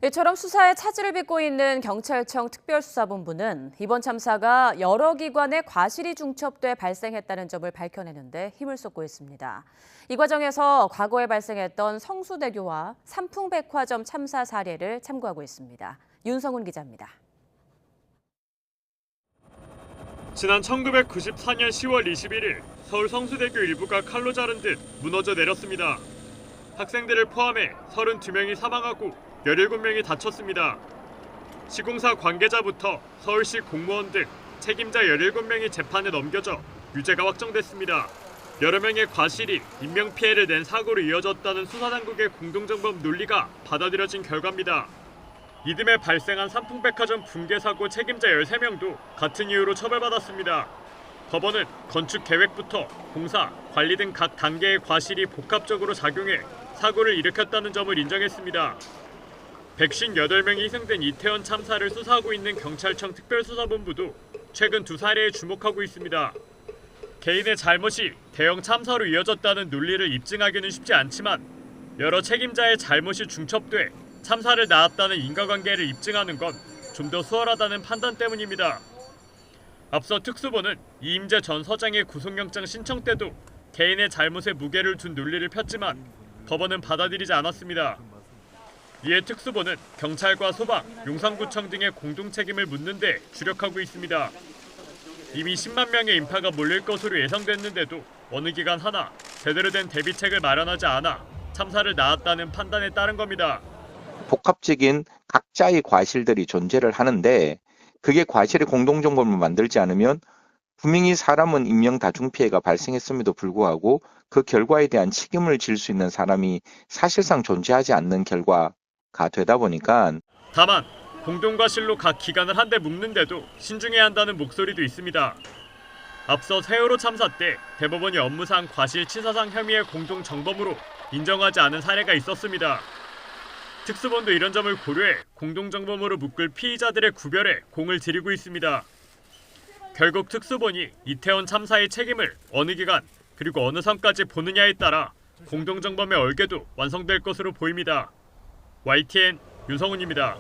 이처럼 수사에 차질을 빚고 있는 경찰청 특별수사본부는 이번 참사가 여러 기관의 과실이 중첩돼 발생했다는 점을 밝혀내는데 힘을 쏟고 있습니다. 이 과정에서 과거에 발생했던 성수대교와 삼풍백화점 참사 사례를 참고하고 있습니다. 윤성훈 기자입니다. 지난 1994년 10월 21일 서울 성수대교 일부가 칼로 자른 듯 무너져 내렸습니다. 학생들을 포함해 32명이 사망하고 17명이 다쳤습니다. 시공사 관계자부터 서울시 공무원 등 책임자 17명이 재판에 넘겨져 유죄가 확정됐습니다. 여러 명의 과실이 인명피해를 낸 사고로 이어졌다는 수사당국의 공동정범 논리가 받아들여진 결과입니다. 이듬해 발생한 삼풍백화점 붕괴 사고 책임자 13명도 같은 이유로 처벌받았습니다. 법원은 건축 계획부터 공사, 관리 등 각 단계의 과실이 복합적으로 작용해 사고를 일으켰다는 점을 인정했습니다. 158명이 희생된 이태원 참사를 수사하고 있는 경찰청 특별수사본부도 최근 두 사례에 주목하고 있습니다. 개인의 잘못이 대형 참사로 이어졌다는 논리를 입증하기는 쉽지 않지만 여러 책임자의 잘못이 중첩돼 참사를 낳았다는 인과관계를 입증하는 건 좀 더 수월하다는 판단 때문입니다. 앞서 특수본은 이임재 전 서장의 구속영장 신청 때도 개인의 잘못에 무게를 둔 논리를 폈지만 법원은 받아들이지 않았습니다. 이에 특수본은 경찰과 소방, 용산구청 등의 공동 책임을 묻는 데 주력하고 있습니다. 이미 10만 명의 인파가 몰릴 것으로 예상됐는데도 어느 기관 하나 제대로 된 대비책을 마련하지 않아 참사를 낳았다는 판단에 따른 겁니다. 복합적인 각자의 과실들이 존재를 하는데 그게 과실의 공동정범을 만들지 않으면 분명히 사람은 인명 다중피해가 발생했음에도 불구하고 그 결과에 대한 책임을 질 수 있는 사람이 사실상 존재하지 않는 결과가 되다 보니까 다만 공동과실로 각 기관을 한데 묶는데도 신중해야 한다는 목소리도 있습니다. 앞서 세월호 참사 때 대법원이 업무상 과실치사상 혐의의 공동정범으로 인정하지 않은 사례가 있었습니다. 특수본도 이런 점을 고려해 공동정범으로 묶을 피의자들의 구별에 공을 들이고 있습니다. 결국 특수본이 이태원 참사의 책임을 어느 기관 그리고 어느 선까지 보느냐에 따라 공동정범의 얼개도 완성될 것으로 보입니다. YTN 윤성훈입니다.